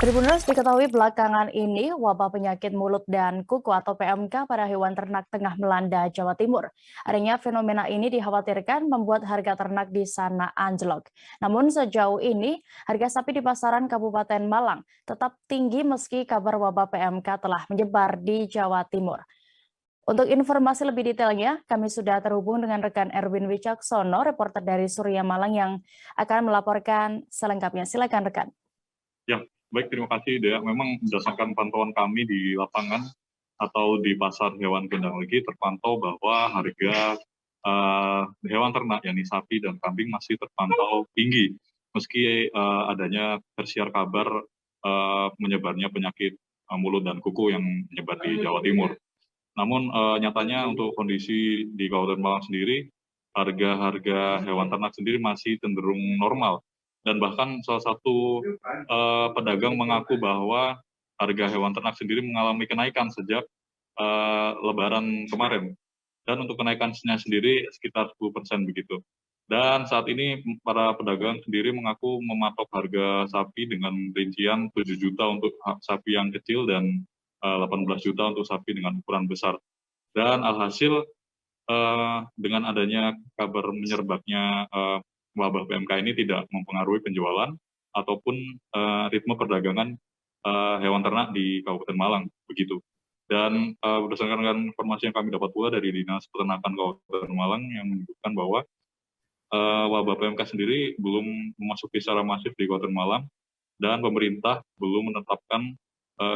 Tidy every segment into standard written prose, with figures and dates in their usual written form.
Tribuners, diketahui belakangan ini wabah penyakit mulut dan kuku atau PMK pada hewan ternak tengah melanda Jawa Timur. Adanya fenomena ini dikhawatirkan membuat harga ternak di sana anjlok. Namun sejauh ini harga sapi di pasaran Kabupaten Malang tetap tinggi meski kabar wabah PMK telah menyebar di Jawa Timur. Untuk informasi lebih detailnya, kami sudah terhubung dengan rekan Erwin Wicaksono, reporter dari Surya Malang yang akan melaporkan selengkapnya. Silakan rekan. Ya, baik, terima kasih Dea. Memang berdasarkan pantauan kami di lapangan atau di pasar hewan Kendang Legi terpantau bahwa harga hewan ternak yakni sapi dan kambing masih terpantau tinggi meski adanya tersiar kabar menyebarnya penyakit mulut dan kuku yang menyebar di Jawa Timur. Namun nyatanya untuk kondisi di Kabupaten Malang sendiri, harga-harga hewan ternak sendiri masih cenderung normal. Dan bahkan salah satu pedagang mengaku bahwa harga hewan ternak sendiri mengalami kenaikan sejak Lebaran kemarin. Dan untuk kenaikannya sendiri sekitar 10% begitu. Dan saat ini para pedagang sendiri mengaku mematok harga sapi dengan rincian 7 juta untuk sapi yang kecil dan 18 juta untuk sapi dengan ukuran besar. Dan alhasil dengan adanya kabar menyerbaknya wabah PMK ini tidak mempengaruhi penjualan ataupun ritme perdagangan hewan ternak di Kabupaten Malang begitu. Dan berdasarkan informasi yang kami dapat pula dari Dinas Peternakan Kabupaten Malang yang menunjukkan bahwa wabah PMK sendiri belum memasuki secara masif di Kabupaten Malang dan pemerintah belum menetapkan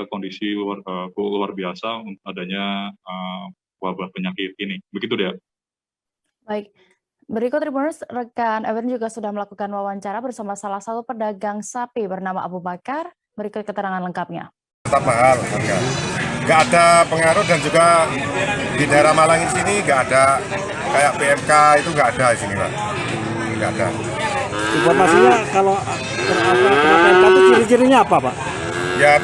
kondisi luar biasa untuk adanya wabah penyakit ini. Begitu dia. Baik. Berikut Tribuners, rekan Erwin juga sudah melakukan wawancara bersama salah satu pedagang sapi bernama Abu Bakar. Berikut keterangan lengkapnya. Tetap mahal harga. Nggak ada pengaruh dan juga di daerah Malang ini sini nggak ada kayak PMK itu nggak ada di sini Pak. Nggak ada. Informasinya kalau PMK itu ciri-cirinya apa Pak? Ya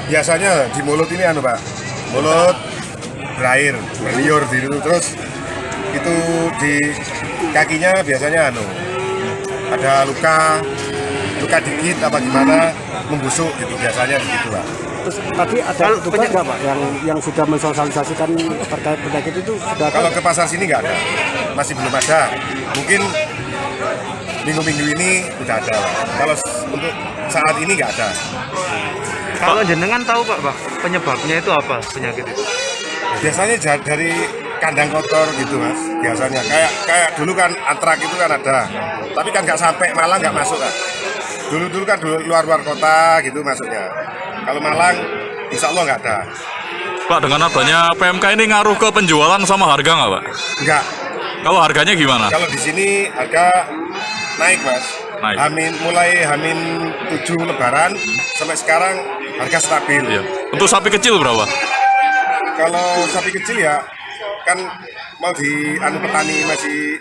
biasanya di mulut ini Pak. Mulut berair, berliur gitu terus itu di kakinya biasanya ada luka dikit apa gimana membusuk gitu biasanya begitu Pak. Terus tadi ada petugas nggak Pak yang sudah mensosialisasikan terkait penyakit itu sudah? Kalau ke pasar sini nggak ada, masih belum ada. Mungkin minggu-minggu ini udah ada Pak. Kalau untuk saat ini nggak ada. Kalau jenengan tahu Pak, penyebabnya itu apa penyakit itu? Biasanya dari kandang kotor gitu Mas, biasanya kayak dulu kan antrak itu kan ada, tapi kan nggak sampai Malang nggak masuk kan. Dulu kan luar kota gitu masuknya. Kalau Malang, insya Allah nggak ada. Pak, dengan adanya PMK ini ngaruh ke penjualan sama harga nggak Pak? Nggak. Kalau harganya gimana? Kalau di sini harga naik Mas. Naik. Mulai Hamin 7 Lebaran sampai sekarang harga stabil. Iya. Untuk sapi kecil berapa? Kalau sapi kecil ya kan mau petani masih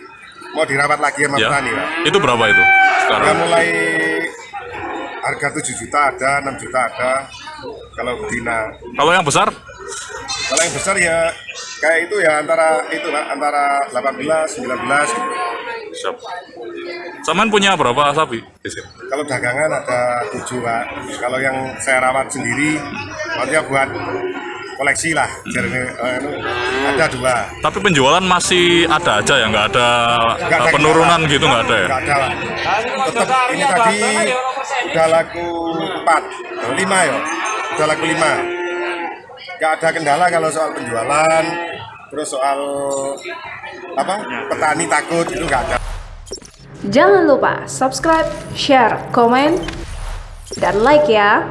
mau dirawat lagi sama petani Pak. Itu berapa itu sekarang? Ya mulai harga 7 juta ada, 6 juta ada kalau betina. Kalau yang besar? Kalau yang besar ya kayak itu ya antara 18, 19 gitu. Siap. Saman punya berapa sapi di sini? Kalau dagangan ada 7 Pak. Kalau yang saya rawat sendiri maksudnya buat koleksi lah, ada 2. Tapi penjualan masih ada aja ya, nggak ada penurunan gitu, nggak ada ya? Nggak ada Pak. Tetap ini tadi udah laku 4, 5 ya, udah laku 5. Nggak ada kendala kalau soal penjualan, terus soal petani takut itu nggak ada. Jangan lupa subscribe, share, komen, dan like ya.